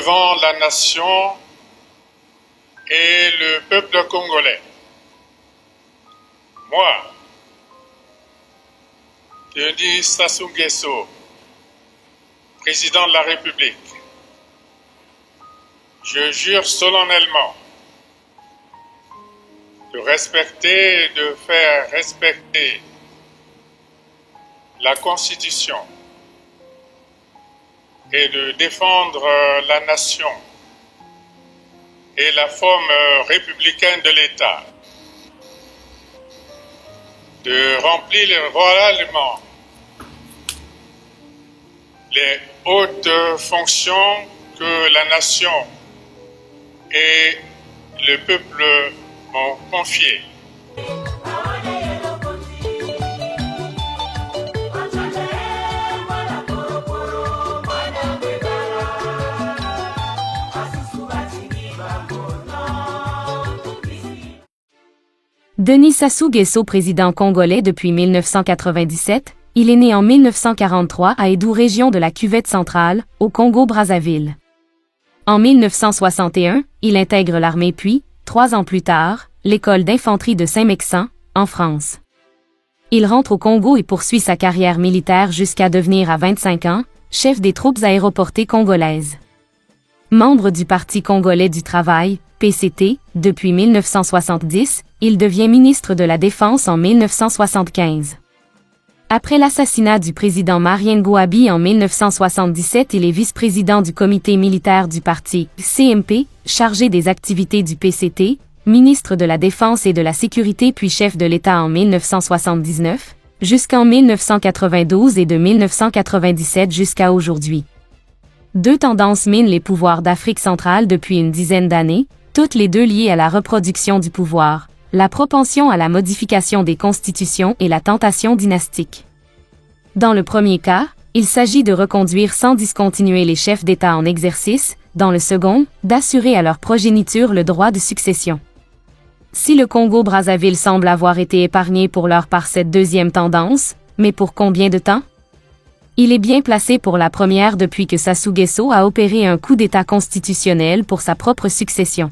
devant la nation et le peuple congolais. Moi, Denis Sassou Nguesso, président de la République, je jure solennellement de respecter et de faire respecter la Constitution et de défendre la nation et la forme républicaine de l'État, de remplir royalement les hautes fonctions que la nation et le peuple m'ont confiées. Denis Sassou Nguesso, président congolais depuis 1997, il est né en 1943 à Edou, région de la Cuvette centrale, au Congo-Brazzaville. En 1961, il intègre l'armée puis, 3 ans plus tard, l'école d'infanterie de Saint-Mexan, en France. Il rentre au Congo et poursuit sa carrière militaire jusqu'à devenir à 25 ans, chef des troupes aéroportées congolaises. Membre du Parti congolais du travail, PCT, depuis 1970, il devient ministre de la Défense en 1975. Après l'assassinat du président Marien Ngouabi en 1977, il est vice-président du comité militaire du parti CMP, chargé des activités du PCT, ministre de la Défense et de la Sécurité puis chef de l'État en 1979, jusqu'en 1992 et de 1997 jusqu'à aujourd'hui. 2 tendances minent les pouvoirs d'Afrique centrale depuis une dizaine d'années, toutes les deux liées à la reproduction du pouvoir, la propension à la modification des constitutions et la tentation dynastique. Dans le premier cas, il s'agit de reconduire sans discontinuer les chefs d'État en exercice, dans le second, d'assurer à leur progéniture le droit de succession. Si le Congo-Brazzaville semble avoir été épargné pour l'heure par cette deuxième tendance, mais pour combien de temps? Il est bien placé pour la première depuis que Sassou Nguesso a opéré un coup d'État constitutionnel pour sa propre succession.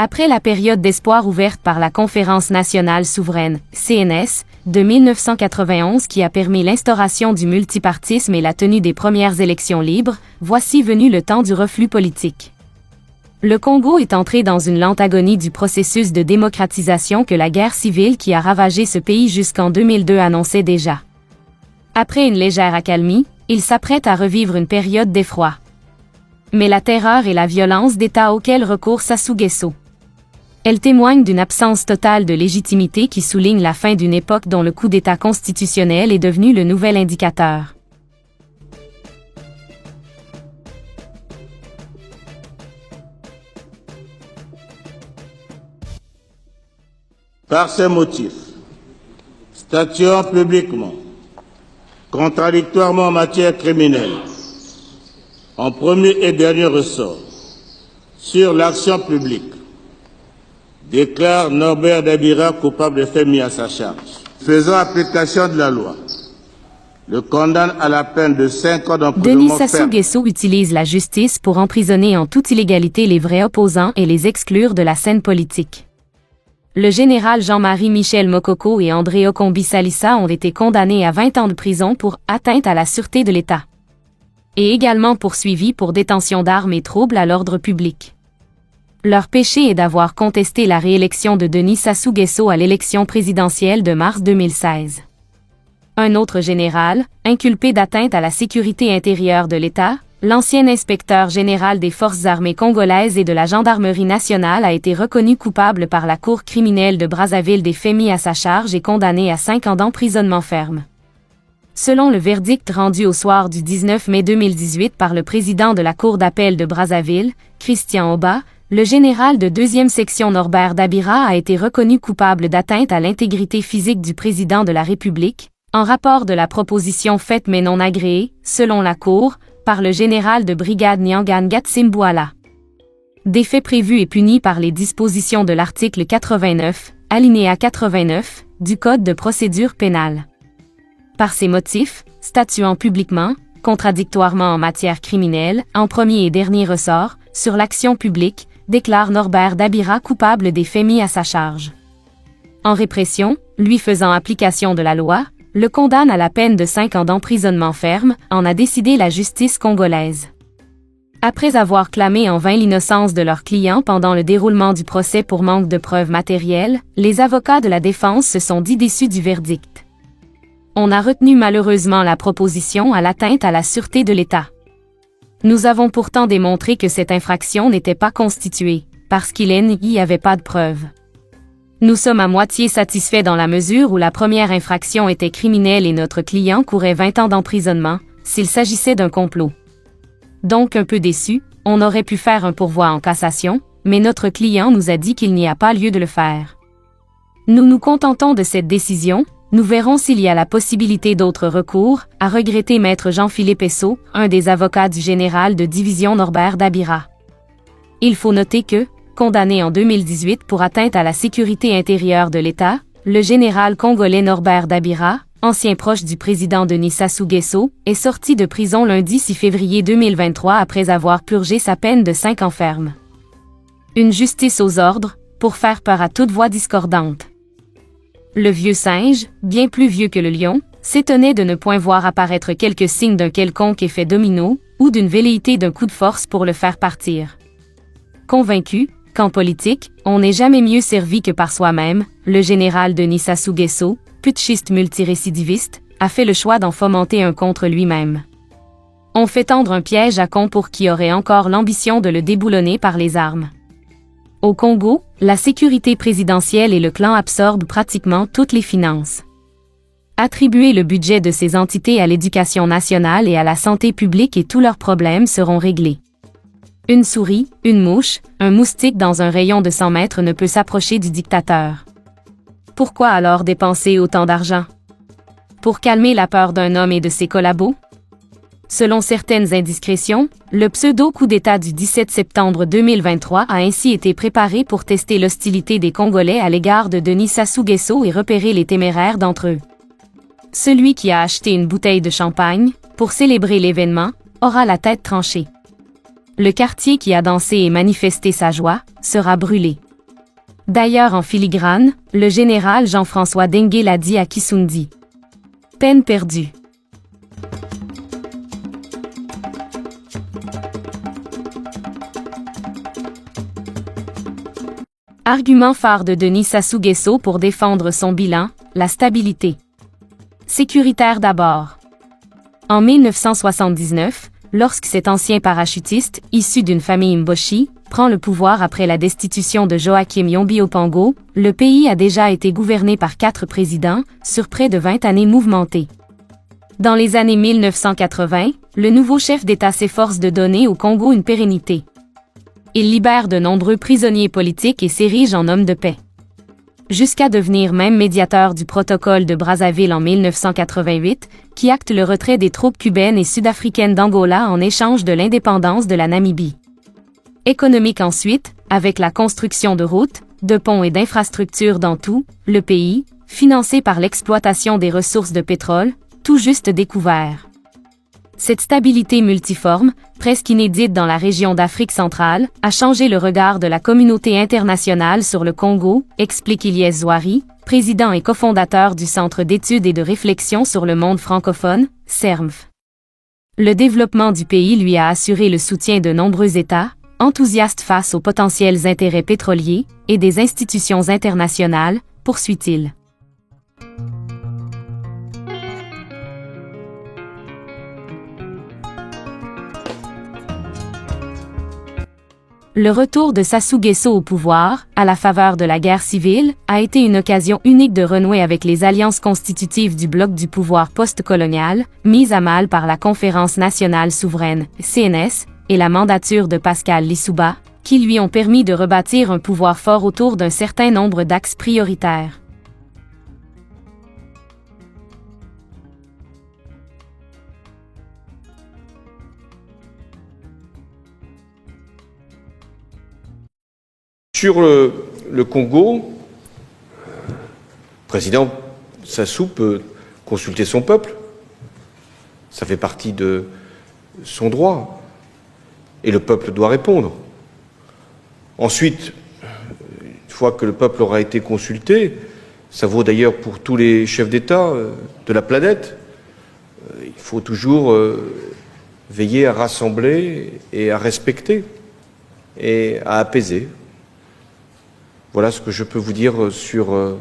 Après la période d'espoir ouverte par la Conférence nationale souveraine, CNS, de 1991 qui a permis l'instauration du multipartisme et la tenue des premières élections libres, voici venu le temps du reflux politique. Le Congo est entré dans une lente agonie du processus de démocratisation que la guerre civile qui a ravagé ce pays jusqu'en 2002 annonçait déjà. Après une légère accalmie, il s'apprête à revivre une période d'effroi. Mais la terreur et la violence d'État auxquelles recourt Sassou Nguesso. Elle témoigne d'une absence totale de légitimité qui souligne la fin d'une époque dont le coup d'État constitutionnel est devenu le nouvel indicateur. Par ces motifs, statuant publiquement, contradictoirement en matière criminelle, en premier et dernier ressort, sur l'action publique, déclare Norbert Dabira coupable des faits mis à sa charge. Faisant application de la loi, le condamne à la peine de 5 ans d'emprisonnement Denis Sassou Nguesso utilise la justice pour emprisonner en toute illégalité les vrais opposants et les exclure de la scène politique. Le général Jean-Marie Michel Mokoko et André Okombi Salissa ont été condamnés à 20 ans de prison pour atteinte à la sûreté de l'État. Et également poursuivis pour détention d'armes et troubles à l'ordre public. Leur péché est d'avoir contesté la réélection de Denis Sassou Nguesso à l'élection présidentielle de mars 2016. Un autre général, inculpé d'atteinte à la sécurité intérieure de l'État, l'ancien inspecteur général des forces armées congolaises et de la gendarmerie nationale a été reconnu coupable par la cour criminelle de Brazzaville des faits mis à sa charge et condamné à 5 ans d'emprisonnement ferme. Selon le verdict rendu au soir du 19 mai 2018 par le président de la cour d'appel de Brazzaville, Christian Oba, le général de 2e section Norbert Dabira a été reconnu coupable d'atteinte à l'intégrité physique du président de la République, en rapport de la proposition faite mais non agréée, selon la Cour, par le général de brigade Nyangan Gatsimbuala. Des faits prévus et punis par les dispositions de l'article 89, alinéa 89, du Code de procédure pénale. Par ces motifs, statuant publiquement, contradictoirement en matière criminelle, en premier et dernier ressort, sur l'action publique, déclare Norbert Dabira coupable des faits mis à sa charge. En répression, lui faisant application de la loi, le condamne à la peine de 5 ans d'emprisonnement ferme, en a décidé la justice congolaise. Après avoir clamé en vain l'innocence de leur client pendant le déroulement du procès pour manque de preuves matérielles, les avocats de la défense se sont dit déçus du verdict. On a retenu malheureusement la proposition à l'atteinte à la sûreté de l'État. Nous avons pourtant démontré que cette infraction n'était pas constituée, parce qu'il n'y avait pas de preuves. Nous sommes à moitié satisfaits dans la mesure où la première infraction était criminelle et notre client courait 20 ans d'emprisonnement, s'il s'agissait d'un complot. Donc un peu déçus, on aurait pu faire un pourvoi en cassation, mais notre client nous a dit qu'il n'y a pas lieu de le faire. Nous nous contentons de cette décision, nous verrons s'il y a la possibilité d'autres recours, a regretté Maître Jean-Philippe Esso, un des avocats du général de division Norbert Dabira. Il faut noter que, condamné en 2018 pour atteinte à la sécurité intérieure de l'État, le général congolais Norbert Dabira, ancien proche du président Denis Sassou Nguesso, est sorti de prison lundi 6 février 2023 après avoir purgé sa peine de 5 ans ferme. Une justice aux ordres, pour faire peur à toute voix discordante. Le vieux singe, bien plus vieux que le lion, s'étonnait de ne point voir apparaître quelques signes d'un quelconque effet domino, ou d'une velléité d'un coup de force pour le faire partir. Convaincu qu'en politique, on n'est jamais mieux servi que par soi-même, le général Denis Sassou Nguesso, putschiste multirécidiviste, a fait le choix d'en fomenter un contre lui-même. On fait tendre un piège à con pour qui aurait encore l'ambition de le déboulonner par les armes. Au Congo, la sécurité présidentielle et le clan absorbent pratiquement toutes les finances. Attribuer le budget de ces entités à l'éducation nationale et à la santé publique et tous leurs problèmes seront réglés. Une souris, une mouche, un moustique dans un rayon de 100 mètres ne peut s'approcher du dictateur. Pourquoi alors dépenser autant d'argent? Pour calmer la peur d'un homme et de ses collabos? Selon certaines indiscrétions, le pseudo-coup d'État du 17 septembre 2023 a ainsi été préparé pour tester l'hostilité des Congolais à l'égard de Denis Sassou Nguesso et repérer les téméraires d'entre eux. Celui qui a acheté une bouteille de champagne, pour célébrer l'événement, aura la tête tranchée. Le quartier qui a dansé et manifesté sa joie, sera brûlé. D'ailleurs en filigrane, le général Jean-François Dengue l'a dit à Kisundi. Peine perdue. Argument phare de Denis Sassou Nguesso pour défendre son bilan, la stabilité. Sécuritaire d'abord. En 1979, lorsque cet ancien parachutiste, issu d'une famille Mboshi, prend le pouvoir après la destitution de Joachim Yombi Opango, le pays a déjà été gouverné par 4 présidents, sur près de 20 années mouvementées. Dans les années 1980, le nouveau chef d'État s'efforce de donner au Congo une pérennité. Il libère de nombreux prisonniers politiques et s'érige en homme de paix. Jusqu'à devenir même médiateur du protocole de Brazzaville en 1988, qui acte le retrait des troupes cubaines et sud-africaines d'Angola en échange de l'indépendance de la Namibie. Économique ensuite, avec la construction de routes, de ponts et d'infrastructures dans tout le pays, financé par l'exploitation des ressources de pétrole, tout juste découvert. Cette stabilité multiforme, presque inédite dans la région d'Afrique centrale, a changé le regard de la communauté internationale sur le Congo, explique Ilyes Zouari, président et cofondateur du Centre d'études et de réflexion sur le monde francophone, CERMF. Le développement du pays lui a assuré le soutien de nombreux États, enthousiastes face aux potentiels intérêts pétroliers, et des institutions internationales, poursuit-il. Le retour de Sassou Nguesso au pouvoir, à la faveur de la guerre civile, a été une occasion unique de renouer avec les alliances constitutives du bloc du pouvoir post-colonial, mises à mal par la Conférence nationale souveraine, CNS, et la mandature de Pascal Lissouba, qui lui ont permis de rebâtir un pouvoir fort autour d'un certain nombre d'axes prioritaires. Sur le Congo, le président Sassou peut consulter son peuple. Ça fait partie de son droit. Et le peuple doit répondre. Ensuite, une fois que le peuple aura été consulté, ça vaut d'ailleurs pour tous les chefs d'État de la planète, il faut toujours veiller à rassembler et à respecter et à apaiser. Voilà ce que je peux vous dire sur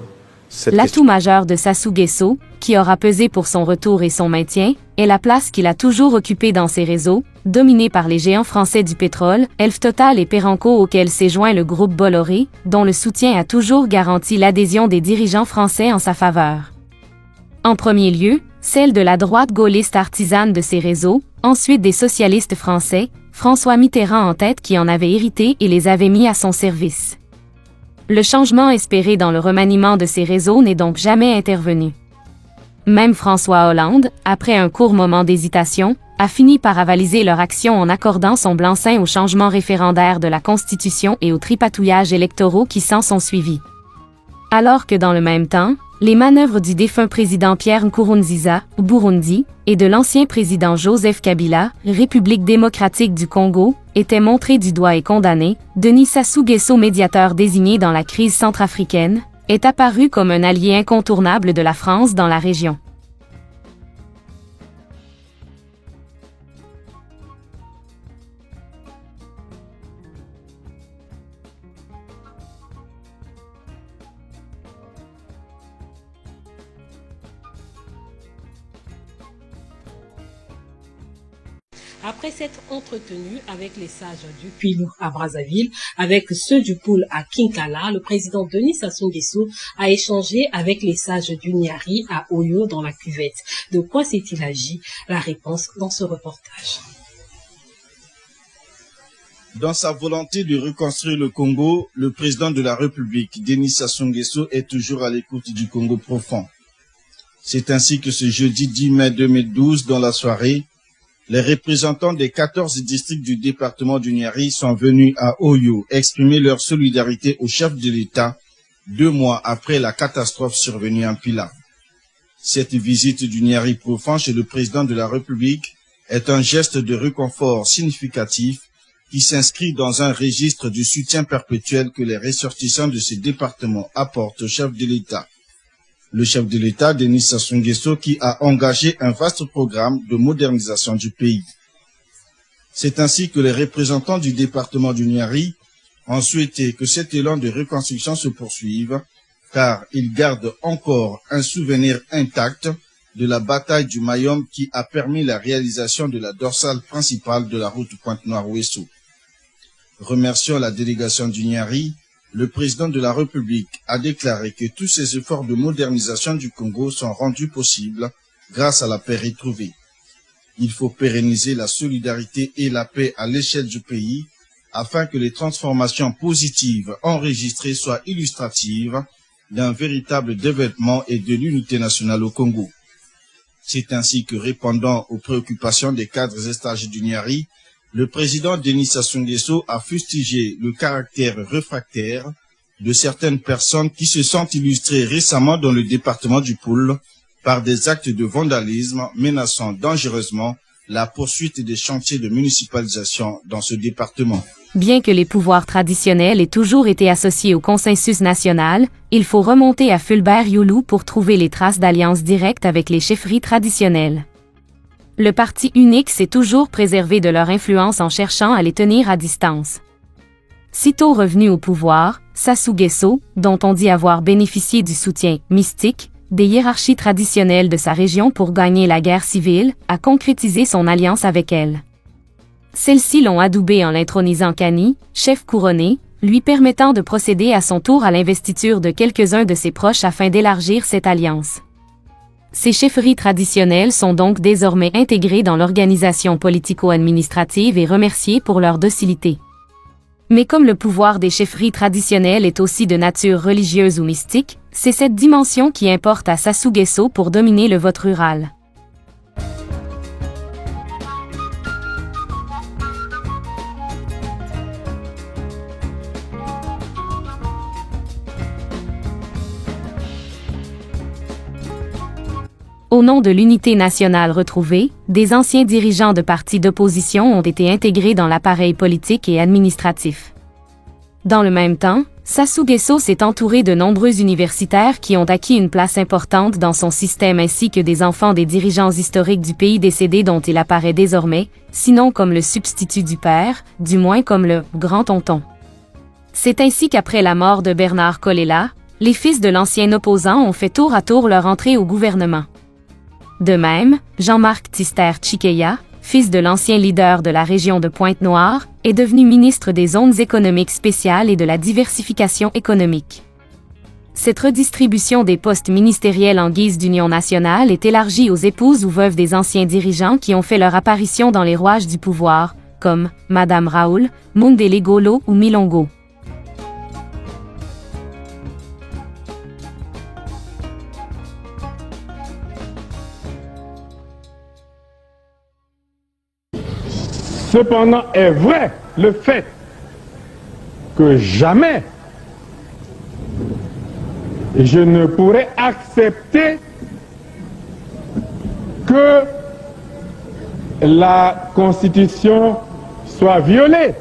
cette L'atout question. majeur de Sassou Nguesso, qui aura pesé pour son retour et son maintien, est la place qu'il a toujours occupée dans ses réseaux, dominés par les géants français du pétrole, Elf Total et Perenco, auxquels s'est joint le groupe Bolloré, dont le soutien a toujours garanti l'adhésion des dirigeants français en sa faveur. En premier lieu, celle de la droite gaulliste artisane de ces réseaux, ensuite des socialistes français, François Mitterrand en tête, qui en avait hérité et les avait mis à son service. Le changement espéré dans le remaniement de ces réseaux n'est donc jamais intervenu. Même François Hollande, après un court moment d'hésitation, a fini par avaliser leur action en accordant son blanc-seing au changement référendaire de la Constitution et aux tripatouillages électoraux qui s'en sont suivis. Alors que dans le même temps, les manœuvres du défunt président Pierre Nkurunziza, Burundi, et de l'ancien président Joseph Kabila, République démocratique du Congo, étaient montrées du doigt et condamnées, Denis Sassou Nguesso, médiateur désigné dans la crise centrafricaine, est apparu comme un allié incontournable de la France dans la région. Après s'être entretenu avec les sages du Puy-Loup à Brazzaville, avec ceux du Poul à Kinkala, le président Denis Sassou Nguesso a échangé avec les sages du Niari à Oyo dans la cuvette. De quoi s'est-il agi? La réponse dans ce reportage. Dans sa volonté de reconstruire le Congo, le président de la République, Denis Sassou Nguesso, est toujours à l'écoute du Congo profond. C'est ainsi que ce jeudi 10 mai 2012, dans la soirée, les représentants des 14 districts du département du Niari sont venus à Oyo exprimer leur solidarité au chef de l'État 2 mois après la catastrophe survenue en Pila. Cette visite du Niari profond chez le président de la République est un geste de réconfort significatif qui s'inscrit dans un registre du soutien perpétuel que les ressortissants de ces départements apportent au chef de l'État. Le chef de l'État, Denis Sassou Nguesso, qui a engagé un vaste programme de modernisation du pays. C'est ainsi que les représentants du département du Niari ont souhaité que cet élan de reconstruction se poursuive, car ils gardent encore un souvenir intact de la bataille du Mayom qui a permis la réalisation de la dorsale principale de la route Pointe-Noire-Ouessou. Remerciant la délégation du Niari, le président de la République a déclaré que tous ces efforts de modernisation du Congo sont rendus possibles grâce à la paix retrouvée. Il faut pérenniser la solidarité et la paix à l'échelle du pays afin que les transformations positives enregistrées soient illustratives d'un véritable développement et de l'unité nationale au Congo. C'est ainsi que, répondant aux préoccupations des cadres et stages du Niari, le président Denis Sassou Nguesso a fustigé le caractère réfractaire de certaines personnes qui se sont illustrées récemment dans le département du Poul par des actes de vandalisme menaçant dangereusement la poursuite des chantiers de municipalisation dans ce département. Bien que les pouvoirs traditionnels aient toujours été associés au consensus national, il faut remonter à Fulbert Youlou pour trouver les traces d'alliances directes avec les chefferies traditionnelles. Le parti unique s'est toujours préservé de leur influence en cherchant à les tenir à distance. Sitôt revenu au pouvoir, Sassou Nguesso, dont on dit avoir bénéficié du soutien mystique des hiérarchies traditionnelles de sa région pour gagner la guerre civile, a concrétisé son alliance avec elles. Celles-ci l'ont adoubé en l'intronisant Kani, chef couronné, lui permettant de procéder à son tour à l'investiture de quelques-uns de ses proches afin d'élargir cette alliance. Ces chefferies traditionnelles sont donc désormais intégrées dans l'organisation politico-administrative et remerciées pour leur docilité. Mais comme le pouvoir des chefferies traditionnelles est aussi de nature religieuse ou mystique, c'est cette dimension qui importe à Sassou Nguesso pour dominer le vote rural. Au nom de l'unité nationale retrouvée, des anciens dirigeants de partis d'opposition ont été intégrés dans l'appareil politique et administratif. Dans le même temps, Sassou Nguesso s'est entouré de nombreux universitaires qui ont acquis une place importante dans son système ainsi que des enfants des dirigeants historiques du pays décédés dont il apparaît désormais, sinon comme le substitut du père, du moins comme le « grand-tonton ». C'est ainsi qu'après la mort de Bernard Kolela, les fils de l'ancien opposant ont fait tour à tour leur entrée au gouvernement. De même, Jean-Marc Tister Tchikeya, fils de l'ancien leader de la région de Pointe-Noire, est devenu ministre des Zones économiques spéciales et de la diversification économique. Cette redistribution des postes ministériels en guise d'union nationale est élargie aux épouses ou veuves des anciens dirigeants qui ont fait leur apparition dans les rouages du pouvoir, comme Madame Raoul, Mundele Golo ou Milongo. Cependant est vrai le fait que jamais je ne pourrai accepter que la Constitution soit violée.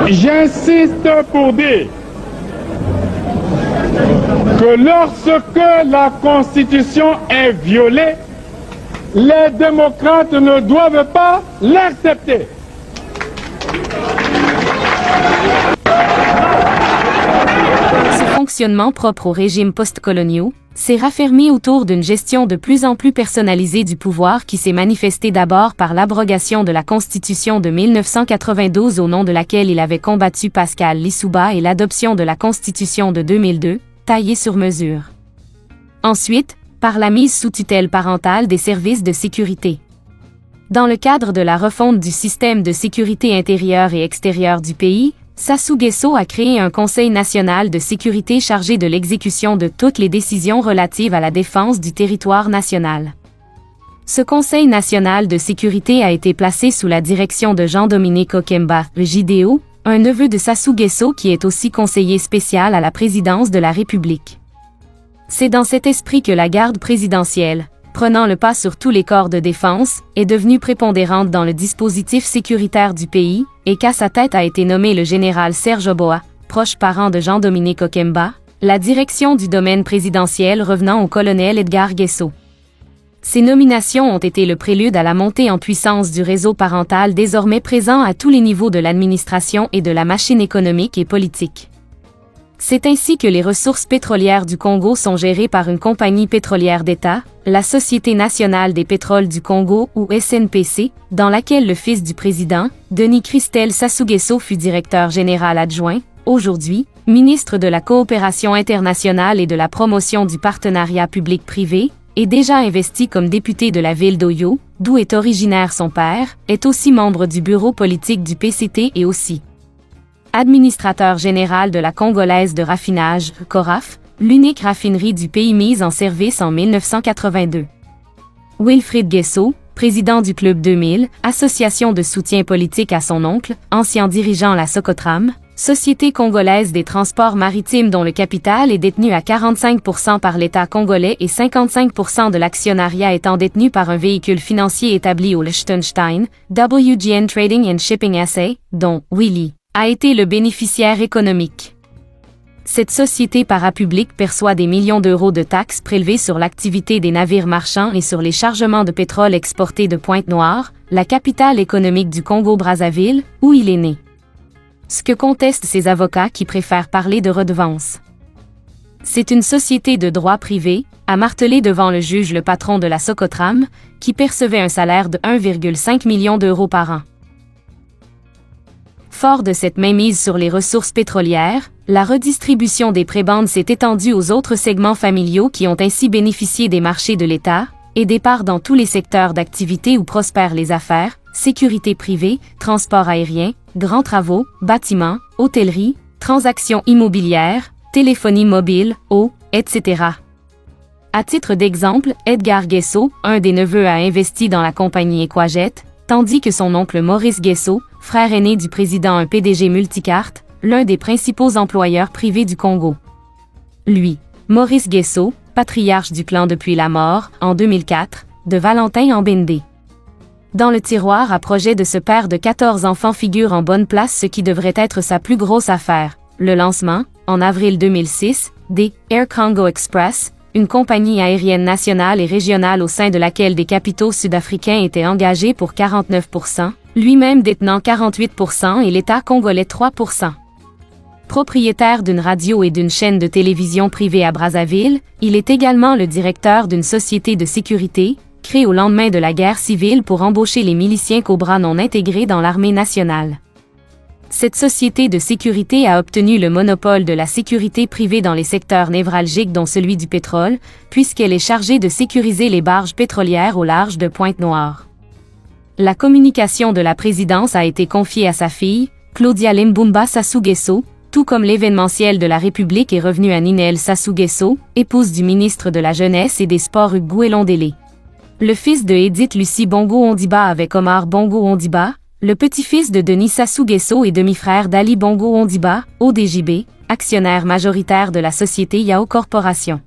J'insiste pour dire que lorsque la Constitution est violée, les démocrates ne doivent pas l'accepter. Ce fonctionnement propre aux régimes post-coloniaux s'est raffermi autour d'une gestion de plus en plus personnalisée du pouvoir qui s'est manifestée d'abord par l'abrogation de la Constitution de 1992 au nom de laquelle il avait combattu Pascal Lissouba et l'adoption de la Constitution de 2002, taillée sur mesure. Ensuite, par la mise sous tutelle parentale des services de sécurité. Dans le cadre de la refonte du système de sécurité intérieure et extérieure du pays, Sassou Nguesso a créé un Conseil national de sécurité chargé de l'exécution de toutes les décisions relatives à la défense du territoire national. Ce Conseil national de sécurité a été placé sous la direction de Jean-Dominique Okemba, le JDO, un neveu de Sassou Nguesso qui est aussi conseiller spécial à la présidence de la République. C'est dans cet esprit que la garde présidentielle, prenant le pas sur tous les corps de défense, est devenue prépondérante dans le dispositif sécuritaire du pays, et qu'à sa tête a été nommé le général Serge Oboa, proche parent de Jean-Dominique Okemba, la direction du domaine présidentiel revenant au colonel Edgar Nguesso. Ces nominations ont été le prélude à la montée en puissance du réseau parental désormais présent à tous les niveaux de l'administration et de la machine économique et politique. C'est ainsi que les ressources pétrolières du Congo sont gérées par une compagnie pétrolière d'État, la Société nationale des pétroles du Congo ou SNPC, dans laquelle le fils du président, Denis Christel Sassou Nguesso fut directeur général adjoint, aujourd'hui, ministre de la Coopération internationale et de la promotion du partenariat public-privé, est déjà investi comme député de la ville d'Oyo, d'où est originaire son père, est aussi membre du bureau politique du PCT et aussi administrateur général de la Congolaise de raffinage, CORAF, l'unique raffinerie du pays mise en service en 1982. Wilfrid Nguesso, président du Club 2000, association de soutien politique à son oncle, ancien dirigeant la Socotram, société congolaise des transports maritimes dont le capital est détenu à 45% par l'État congolais et 55% de l'actionnariat étant détenu par un véhicule financier établi au Liechtenstein, WGN Trading and Shipping SA, dont Willy a été le bénéficiaire économique. Cette société parapublique perçoit des millions d'euros de taxes prélevées sur l'activité des navires marchands et sur les chargements de pétrole exportés de Pointe-Noire, la capitale économique du Congo-Brazzaville, où il est né. Ce que contestent ses avocats qui préfèrent parler de redevance. C'est une société de droit privé, a martelé devant le juge le patron de la Socotram, qui percevait un salaire de 1,5 million d'euros par an. Fort de cette mainmise sur les ressources pétrolières, la redistribution des prébendes s'est étendue aux autres segments familiaux qui ont ainsi bénéficié des marchés de l'État, et des parts dans tous les secteurs d'activité où prospèrent les affaires, sécurité privée, transport aérien, grands travaux, bâtiments, hôtellerie, transactions immobilières, téléphonie mobile, eau, etc. À titre d'exemple, Edgar Nguesso, un des neveux a investi dans la compagnie Equajet, tandis que son oncle Maurice Nguesso, frère aîné du président un PDG multicarte, l'un des principaux employeurs privés du Congo. Lui, Maurice Gesso, patriarche du clan depuis la mort, en 2004, de Valentin Ambende. Dans le tiroir à projet de ce père de 14 enfants figure en bonne place ce qui devrait être sa plus grosse affaire, le lancement, en avril 2006, des Air Congo Express, une compagnie aérienne nationale et régionale au sein de laquelle des capitaux sud-africains étaient engagés pour 49%, lui-même détenant 48% et l'État congolais 3%. Propriétaire d'une radio et d'une chaîne de télévision privée à Brazzaville, il est également le directeur d'une société de sécurité, créée au lendemain de la guerre civile pour embaucher les miliciens Cobra non intégrés dans l'armée nationale. Cette société de sécurité a obtenu le monopole de la sécurité privée dans les secteurs névralgiques dont celui du pétrole, puisqu'elle est chargée de sécuriser les barges pétrolières au large de Pointe-Noire. La communication de la présidence a été confiée à sa fille, Claudia Limbumba Sassou Nguesso, tout comme l'événementiel de la République est revenu à Ninel Sassou Nguesso, épouse du ministre de la Jeunesse et des Sports Hugues Gouelondélé. Le fils de Edith Lucie Bongo Ondiba avec Omar Bongo Ondiba, le petit-fils de Denis Sassou Nguesso et demi-frère d'Ali Bongo Ondiba, ODJB, actionnaire majoritaire de la société Yao Corporation.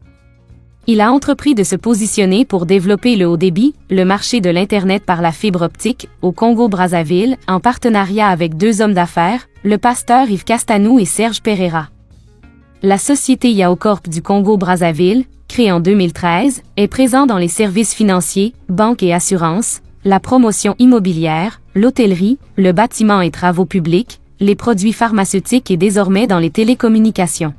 Il a entrepris de se positionner pour développer le haut débit, le marché de l'Internet par la fibre optique, au Congo-Brazzaville, en partenariat avec deux hommes d'affaires, le pasteur Yves Castanou et Serge Pereira. La société Yao Corp du Congo-Brazzaville, créée en 2013, est présente dans les services financiers, banques et assurances, la promotion immobilière, l'hôtellerie, le bâtiment et travaux publics, les produits pharmaceutiques et désormais dans les télécommunications.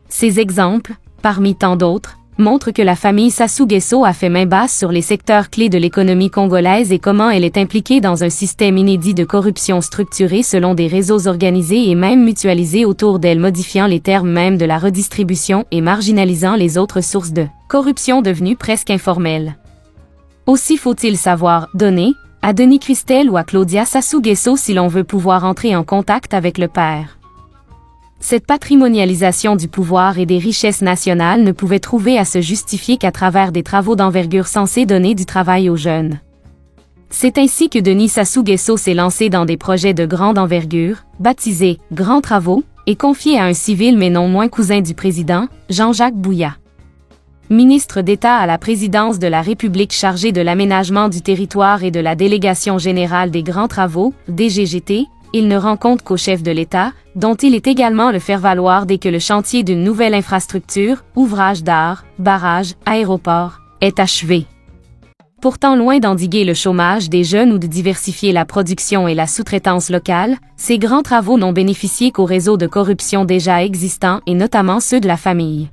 Ces exemples, parmi tant d'autres, montrent que la famille Sassou Nguesso a fait main basse sur les secteurs clés de l'économie congolaise et comment elle est impliquée dans un système inédit de corruption structurée selon des réseaux organisés et même mutualisés autour d'elle, modifiant les termes même de la redistribution et marginalisant les autres sources de corruption devenues presque informelles. Aussi faut-il savoir donner à Denis Christel ou à Claudia Sassou Nguesso si l'on veut pouvoir entrer en contact avec le père. Cette patrimonialisation du pouvoir et des richesses nationales ne pouvait trouver à se justifier qu'à travers des travaux d'envergure censés donner du travail aux jeunes. C'est ainsi que Denis Sassou Nguesso s'est lancé dans des projets de grande envergure, baptisés « Grands Travaux » et confiés à un civil mais non moins cousin du président, Jean-Jacques Bouya. Ministre d'État à la présidence de la République chargé de l'aménagement du territoire et de la Délégation générale des grands travaux, DGGT, il ne rend compte qu'au chef de l'État, dont il est également le faire-valoir dès que le chantier d'une nouvelle infrastructure, ouvrage d'art, barrage, aéroport, est achevé. Pourtant loin d'endiguer le chômage des jeunes ou de diversifier la production et la sous-traitance locale, ces grands travaux n'ont bénéficié qu'aux réseaux de corruption déjà existants et notamment ceux de la famille.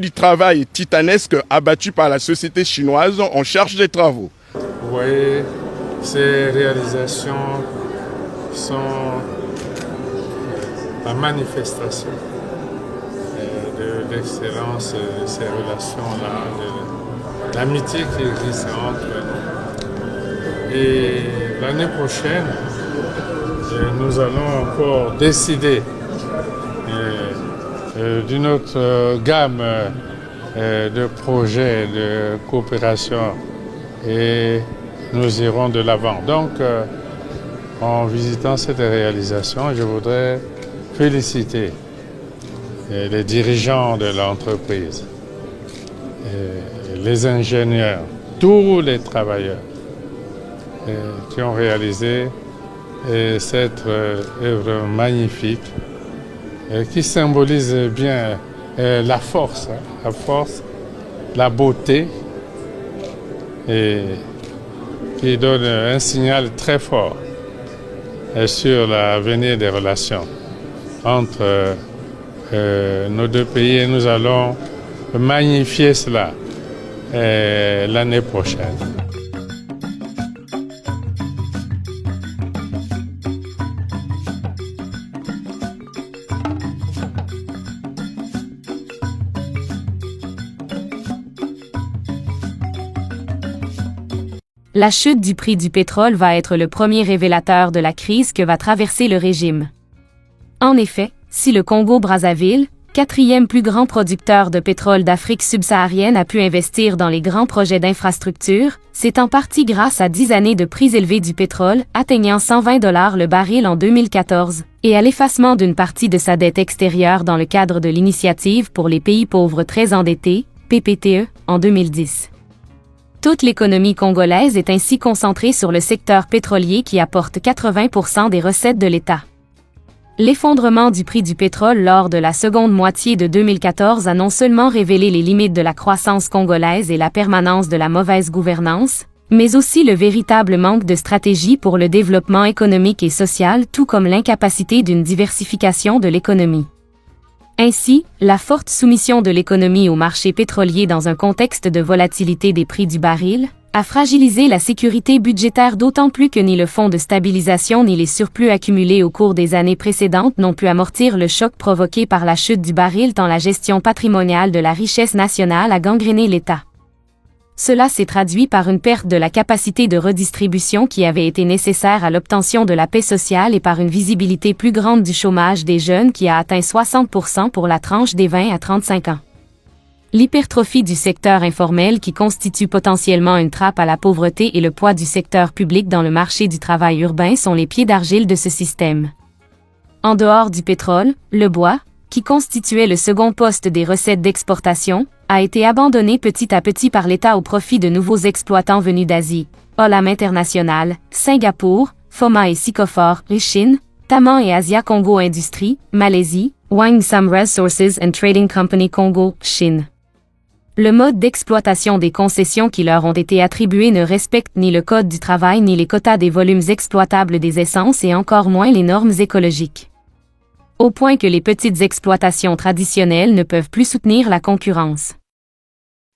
Du travail titanesque abattu par la société chinoise en charge des travaux. Vous voyez, ces réalisations sont la manifestation de l'excellence de ces relations-là, de l'amitié qui existe entre nous. Et l'année prochaine, nous allons encore décider d'une autre gamme de projets de coopération et nous irons de l'avant. Donc, en visitant cette réalisation, je voudrais féliciter les dirigeants de l'entreprise, les ingénieurs, tous les travailleurs qui ont réalisé cette œuvre magnifique qui symbolise bien la force, la beauté, et qui donne un signal très fort sur l'avenir des relations entre nos deux pays, et nous allons magnifier cela l'année prochaine. la chute du prix du pétrole va être le premier révélateur de la crise que va traverser le régime. En effet, si le Congo-Brazzaville, quatrième plus grand producteur de pétrole d'Afrique subsaharienne, a pu investir dans les grands projets d'infrastructure, c'est en partie grâce à 10 années de prix élevés du pétrole, atteignant $120 le baril en 2014, et à l'effacement d'une partie de sa dette extérieure dans le cadre de l'Initiative pour les pays pauvres très endettés, PPTE, en 2010. Toute l'économie congolaise est ainsi concentrée sur le secteur pétrolier qui apporte 80% des recettes de l'État. L'effondrement du prix du pétrole lors de la seconde moitié de 2014 a non seulement révélé les limites de la croissance congolaise et la permanence de la mauvaise gouvernance, mais aussi le véritable manque de stratégie pour le développement économique et social, tout comme l'incapacité d'une diversification de l'économie. Ainsi, la forte soumission de l'économie au marché pétrolier dans un contexte de volatilité des prix du baril a fragilisé la sécurité budgétaire, d'autant plus que ni le fonds de stabilisation ni les surplus accumulés au cours des années précédentes n'ont pu amortir le choc provoqué par la chute du baril, tant la gestion patrimoniale de la richesse nationale a gangréné l'État. Cela s'est traduit par une perte de la capacité de redistribution qui avait été nécessaire à l'obtention de la paix sociale et par une visibilité plus grande du chômage des jeunes qui a atteint 60% pour la tranche des 20 à 35 ans. L'hypertrophie du secteur informel qui constitue potentiellement une trappe à la pauvreté et le poids du secteur public dans le marché du travail urbain sont les pieds d'argile de ce système. En dehors du pétrole, le bois, qui constituait le second poste des recettes d'exportation, a été abandonné petit à petit par l'État au profit de nouveaux exploitants venus d'Asie, Olam International, Singapour, Foma et Sycophore, Chine, Taman et Asia Congo Industrie, Malaisie, Wang Sam Resources and Trading Company Congo, Chine. Le mode d'exploitation des concessions qui leur ont été attribuées ne respecte ni le code du travail ni les quotas des volumes exploitables des essences et encore moins les normes écologiques. Au point que les petites exploitations traditionnelles ne peuvent plus soutenir la concurrence.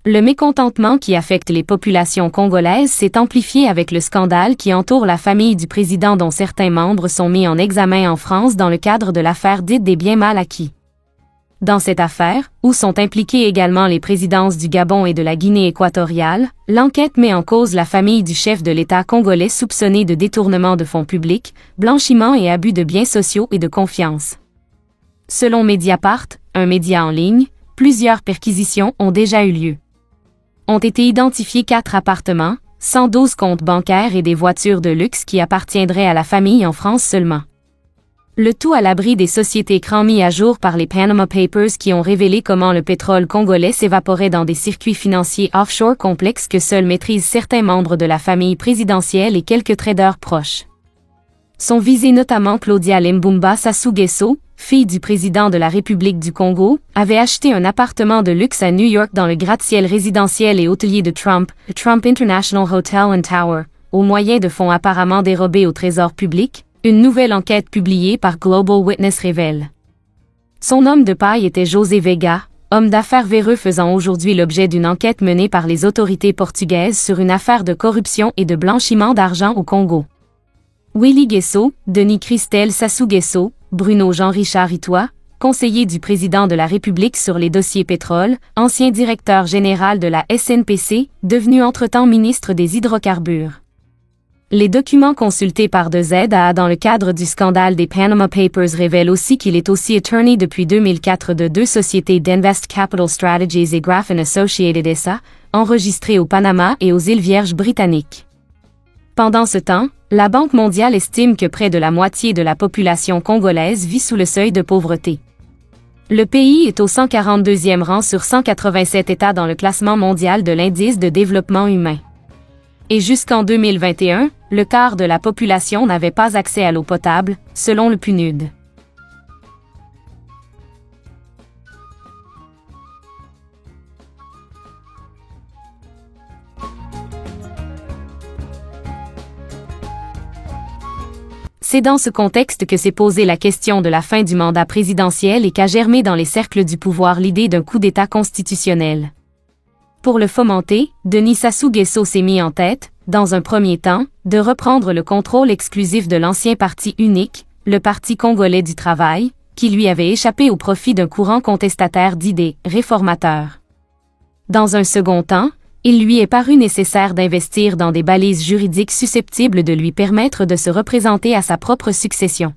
Le mécontentement qui affecte les populations congolaises s'est amplifié avec le scandale qui entoure la famille du président dont certains membres sont mis en examen en France dans le cadre de l'affaire dite des biens mal acquis. Dans cette affaire, où sont impliquées également les présidences du Gabon et de la Guinée équatoriale, l'enquête met en cause la famille du chef de l'État congolais soupçonné de détournement de fonds publics, blanchiment et abus de biens sociaux et de confiance. Selon Mediapart, un média en ligne, plusieurs perquisitions ont déjà eu lieu. Ont été identifiés 4 appartements, 112 comptes bancaires et des voitures de luxe qui appartiendraient à la famille en France seulement. Le tout à l'abri des sociétés écrans mis à jour par les Panama Papers qui ont révélé comment le pétrole congolais s'évaporait dans des circuits financiers offshore complexes que seuls maîtrisent certains membres de la famille présidentielle et quelques traders proches. Sont visés notamment Claudia Limbumba Sassou-Nguesso, fille du président de la République du Congo, avait acheté un appartement de luxe à New York dans le gratte-ciel résidentiel et hôtelier de Trump, le Trump International Hotel and Tower, au moyen de fonds apparemment dérobés au trésor public. Une nouvelle enquête publiée par Global Witness révèle. Son homme de paille était José Vega, homme d'affaires véreux faisant aujourd'hui l'objet d'une enquête menée par les autorités portugaises sur une affaire de corruption et de blanchiment d'argent au Congo. Willy Nguesso, Denis Christel Sassou-Nguesso, Bruno Jean-Richard Itoa, conseiller du président de la République sur les dossiers pétrole, ancien directeur général de la SNPC, devenu entre-temps ministre des Hydrocarbures. Les documents consultés par 2ZA dans le cadre du scandale des Panama Papers révèlent aussi qu'il est aussi attorney depuis 2004 de 2 sociétés d'Invest Capital Strategies et Graffin Associated SA, enregistrées au Panama et aux îles Vierges britanniques. Pendant ce temps, la Banque mondiale estime que près de la moitié de la population congolaise vit sous le seuil de pauvreté. Le pays est au 142e rang sur 187 États dans le classement mondial de l'indice de développement humain. Et jusqu'en 2021, le quart de la population n'avait pas accès à l'eau potable, selon le PNUD. C'est dans ce contexte que s'est posée la question de la fin du mandat présidentiel et qu'a germé dans les cercles du pouvoir l'idée d'un coup d'État constitutionnel. Pour le fomenter, Denis Sassou-Nguesso s'est mis en tête, dans un premier temps, de reprendre le contrôle exclusif de l'ancien parti unique, le Parti congolais du travail, qui lui avait échappé au profit d'un courant contestataire d'idées réformateurs. Dans un second temps, il lui est paru nécessaire d'investir dans des balises juridiques susceptibles de lui permettre de se représenter à sa propre succession.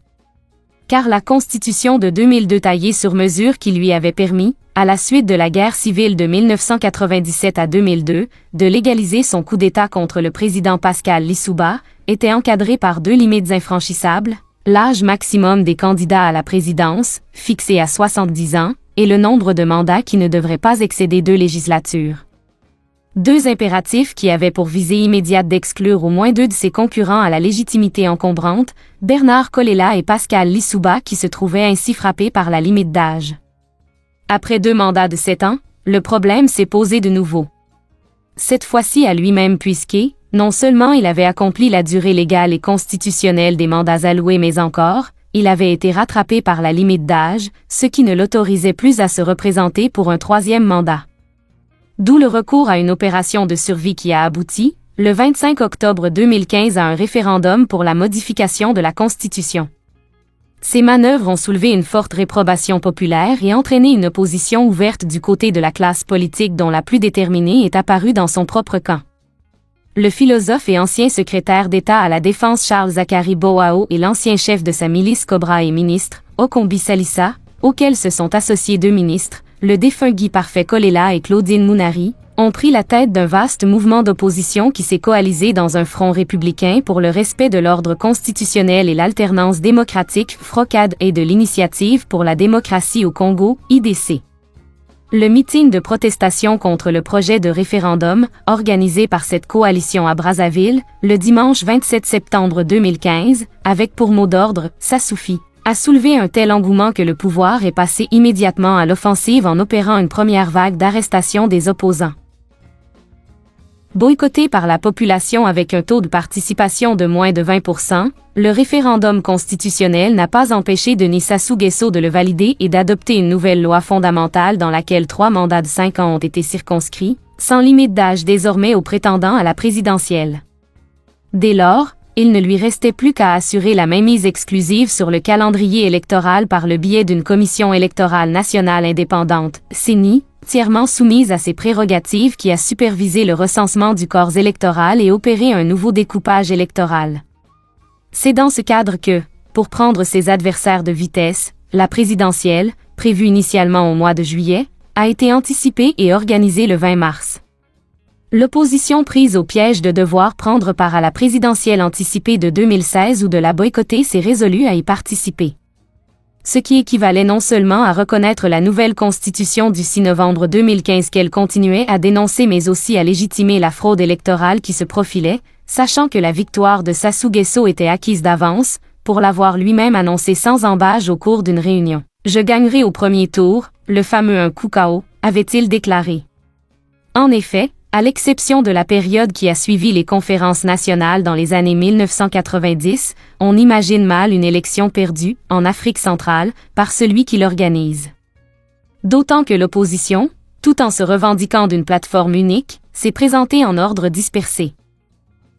Car la Constitution de 2002 taillée sur mesure qui lui avait permis, à la suite de la guerre civile de 1997 à 2002, de légaliser son coup d'État contre le président Pascal Lissouba, était encadrée par 2 limites infranchissables, l'âge maximum des candidats à la présidence, fixé à 70 ans, et le nombre de mandats qui ne devrait pas excéder 2 législatures. 2 impératifs qui avaient pour visée immédiate d'exclure au moins 2 de ses concurrents à la légitimité encombrante, Bernard Kolela et Pascal Lissouba qui se trouvaient ainsi frappés par la limite d'âge. Après 2 mandats de 7 ans, le problème s'est posé de nouveau. Cette fois-ci à lui-même puisque, non seulement il avait accompli la durée légale et constitutionnelle des mandats alloués mais encore, il avait été rattrapé par la limite d'âge, ce qui ne l'autorisait plus à se représenter pour un 3e mandat. D'où le recours à une opération de survie qui a abouti, le 25 octobre 2015 à un référendum pour la modification de la Constitution. Ces manœuvres ont soulevé une forte réprobation populaire et entraîné une opposition ouverte du côté de la classe politique dont la plus déterminée est apparue dans son propre camp. Le philosophe et ancien secrétaire d'État à la Défense Charles Zachary Boao et l'ancien chef de sa milice Cobra et ministre, Okombi Salissa, auxquels se sont associés 2 ministres, le défunt Guy Parfait Kolela et Claudine Mounari, ont pris la tête d'un vaste mouvement d'opposition qui s'est coalisé dans un front républicain pour le respect de l'ordre constitutionnel et l'alternance démocratique FROCAD et de l'Initiative pour la démocratie au Congo, IDC. Le meeting de protestation contre le projet de référendum, organisé par cette coalition à Brazzaville, le dimanche 27 septembre 2015, avec pour mot d'ordre « Ça suffit », a soulevé un tel engouement que le pouvoir est passé immédiatement à l'offensive en opérant une première vague d'arrestation des opposants. Boycotté par la population avec un taux de participation de moins de 20%, le référendum constitutionnel n'a pas empêché Denis Sassou Nguesso de le valider et d'adopter une nouvelle loi fondamentale dans laquelle 3 mandats de 5 ans ont été circonscrits, sans limite d'âge désormais aux prétendants à la présidentielle. Dès lors, il ne lui restait plus qu'à assurer la mainmise exclusive sur le calendrier électoral par le biais d'une commission électorale nationale indépendante, CENI, entièrement soumise à ses prérogatives qui a supervisé le recensement du corps électoral et opéré un nouveau découpage électoral. C'est dans ce cadre que, pour prendre ses adversaires de vitesse, la présidentielle, prévue initialement au mois de juillet, a été anticipée et organisée le 20 mars. L'opposition prise au piège de devoir prendre part à la présidentielle anticipée de 2016 ou de la boycotter s'est résolue à y participer. Ce qui équivalait non seulement à reconnaître la nouvelle constitution du 6 novembre 2015 qu'elle continuait à dénoncer mais aussi à légitimer la fraude électorale qui se profilait, sachant que la victoire de Sassou Nguesso était acquise d'avance, pour l'avoir lui-même annoncé sans embâche au cours d'une réunion. « Je gagnerai au premier tour, le fameux un coup KO », avait-il déclaré. En effet, à l'exception de la période qui a suivi les conférences nationales dans les années 1990, on imagine mal une élection perdue, en Afrique centrale, par celui qui l'organise. D'autant que l'opposition, tout en se revendiquant d'une plateforme unique, s'est présentée en ordre dispersé.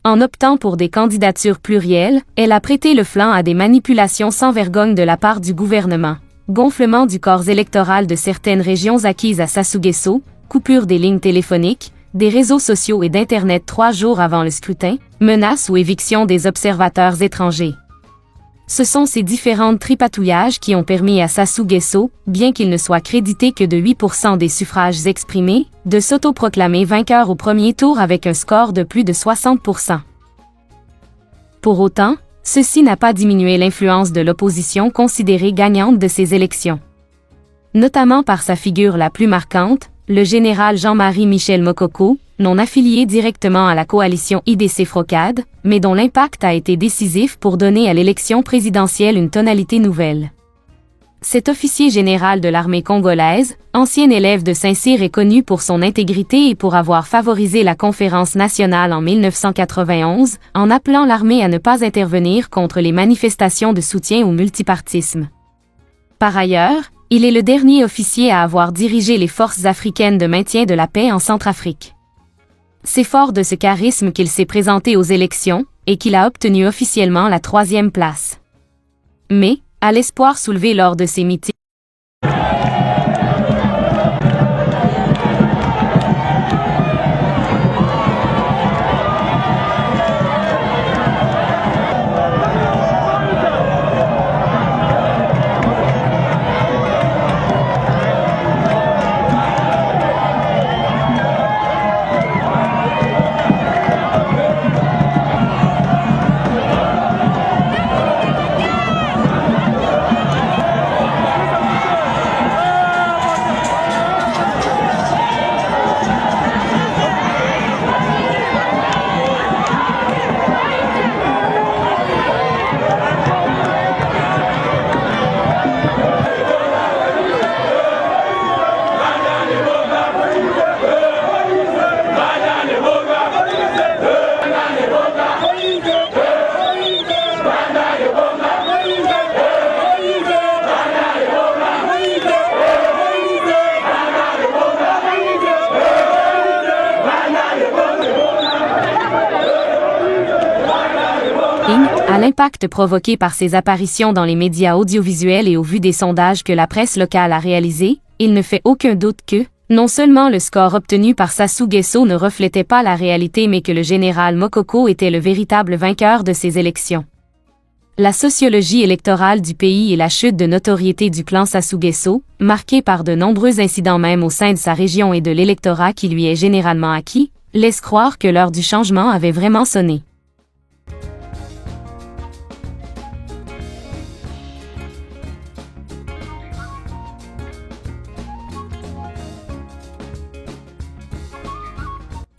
En optant pour des candidatures plurielles, elle a prêté le flanc à des manipulations sans vergogne de la part du gouvernement. Gonflement du corps électoral de certaines régions acquises à Sassou Nguesso, coupure des lignes téléphoniques, des réseaux sociaux et d'Internet 3 jours avant le scrutin, menaces ou éviction des observateurs étrangers. Ce sont ces différents tripatouillages qui ont permis à Sassou Nguesso, bien qu'il ne soit crédité que de 8% des suffrages exprimés, de s'autoproclamer vainqueur au premier tour avec un score de plus de 60%. Pour autant, ceci n'a pas diminué l'influence de l'opposition considérée gagnante de ces élections. Notamment par sa figure la plus marquante, le général Jean-Marie Michel Mokoko, non affilié directement à la coalition IDC-FROCAD, mais dont l'impact a été décisif pour donner à l'élection présidentielle une tonalité nouvelle. Cet officier général de l'armée congolaise, ancien élève de Saint-Cyr, est connu pour son intégrité et pour avoir favorisé la conférence nationale en 1991, en appelant l'armée à ne pas intervenir contre les manifestations de soutien au multipartisme. Par ailleurs, il est le dernier officier à avoir dirigé les forces africaines de maintien de la paix en Centrafrique. C'est fort de ce charisme qu'il s'est présenté aux élections, et qu'il a obtenu officiellement la 3e place. Mais, à l'espoir soulevé lors de ces meetings, À l'impact provoqué par ses apparitions dans les médias audiovisuels et au vu des sondages que la presse locale a réalisés, il ne fait aucun doute que, non seulement le score obtenu par Sassou Nguesso ne reflétait pas la réalité mais que le général Mokoko était le véritable vainqueur de ces élections. La sociologie électorale du pays et la chute de notoriété du clan Sassou Nguesso, marquée par de nombreux incidents même au sein de sa région et de l'électorat qui lui est généralement acquis, laisse croire que l'heure du changement avait vraiment sonné.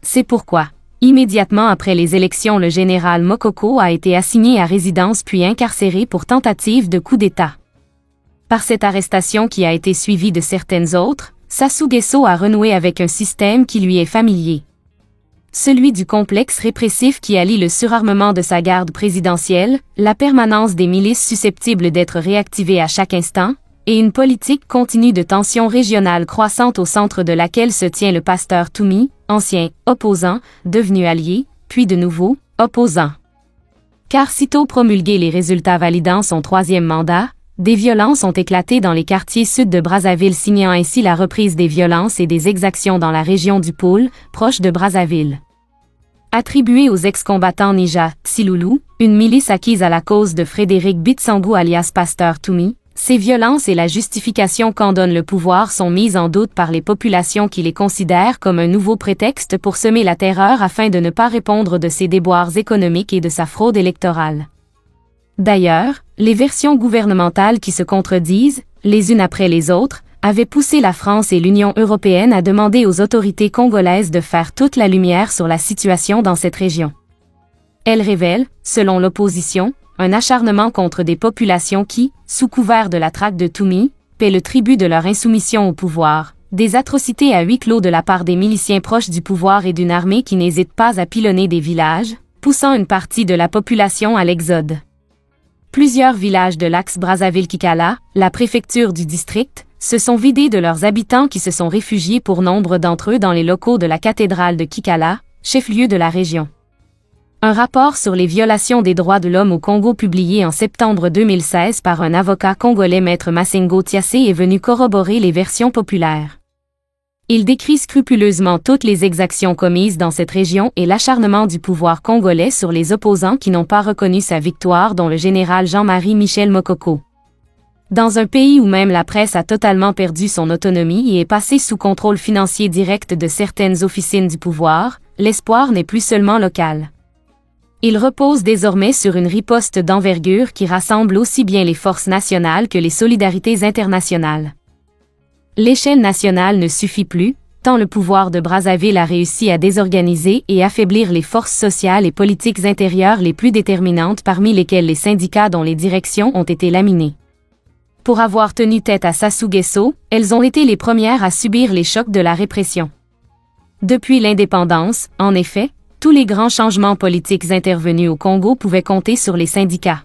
C'est pourquoi, immédiatement après les élections, le général Mokoko a été assigné à résidence puis incarcéré pour tentative de coup d'État. Par cette arrestation qui a été suivie de certaines autres, Sassou Nguesso a renoué avec un système qui lui est familier. Celui du complexe répressif qui allie le surarmement de sa garde présidentielle, la permanence des milices susceptibles d'être réactivées à chaque instant, et une politique continue de tensions régionales croissantes au centre de laquelle se tient le pasteur Toumi, ancien opposant, devenu allié, puis de nouveau opposant. Car sitôt promulgués les résultats validant son troisième mandat, des violences ont éclaté dans les quartiers sud de Brazzaville, signant ainsi la reprise des violences et des exactions dans la région du Pôle, proche de Brazzaville. Attribuée aux ex-combattants Nija Tsiloulou, une milice acquise à la cause de Frédéric Bitsangou alias Pasteur Toumi, ces violences et la justification qu'en donne le pouvoir sont mises en doute par les populations qui les considèrent comme un nouveau prétexte pour semer la terreur afin de ne pas répondre de ses déboires économiques et de sa fraude électorale. D'ailleurs, les versions gouvernementales qui se contredisent, les unes après les autres, avaient poussé la France et l'Union européenne à demander aux autorités congolaises de faire toute la lumière sur la situation dans cette région. Elles révèlent, selon l'opposition, un acharnement contre des populations qui, sous couvert de la traque de Toumi, paient le tribut de leur insoumission au pouvoir, des atrocités à huis clos de la part des miliciens proches du pouvoir et d'une armée qui n'hésite pas à pilonner des villages, poussant une partie de la population à l'exode. Plusieurs villages de l'axe Brazzaville-Kikala, la préfecture du district, se sont vidés de leurs habitants qui se sont réfugiés pour nombre d'entre eux dans les locaux de la cathédrale de Kikala, chef-lieu de la région. Un rapport sur les violations des droits de l'homme au Congo publié en septembre 2016 par un avocat congolais, Maître Massengo Tiassé, est venu corroborer les versions populaires. Il décrit scrupuleusement toutes les exactions commises dans cette région et l'acharnement du pouvoir congolais sur les opposants qui n'ont pas reconnu sa victoire, dont le général Jean-Marie Michel Mokoko. Dans un pays où même la presse a totalement perdu son autonomie et est passée sous contrôle financier direct de certaines officines du pouvoir, l'espoir n'est plus seulement local. Il repose désormais sur une riposte d'envergure qui rassemble aussi bien les forces nationales que les solidarités internationales. L'échelle nationale ne suffit plus, tant le pouvoir de Brazzaville a réussi à désorganiser et affaiblir les forces sociales et politiques intérieures les plus déterminantes, parmi lesquelles les syndicats dont les directions ont été laminées. Pour avoir tenu tête à Sassou Nguesso, elles ont été les premières à subir les chocs de la répression. Depuis l'indépendance, en effet, tous les grands changements politiques intervenus au Congo pouvaient compter sur les syndicats.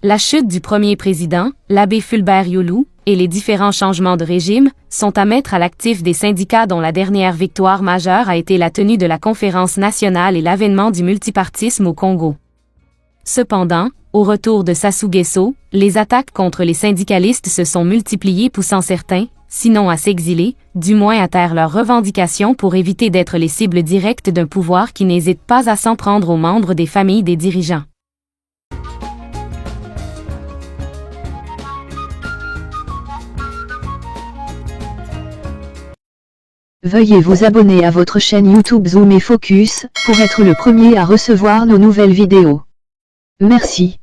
La chute du premier président, l'abbé Fulbert Yulu, et les différents changements de régime sont à mettre à l'actif des syndicats, dont la dernière victoire majeure a été la tenue de la conférence nationale et l'avènement du multipartisme au Congo. Cependant, au retour de Sassou Nguesso, les attaques contre les syndicalistes se sont multipliées, poussant certains, sinon à s'exiler, du moins à taire leurs revendications pour éviter d'être les cibles directes d'un pouvoir qui n'hésite pas à s'en prendre aux membres des familles des dirigeants. Veuillez vous abonner à votre chaîne YouTube Zoom et Focus, pour être le premier à recevoir nos nouvelles vidéos. Merci.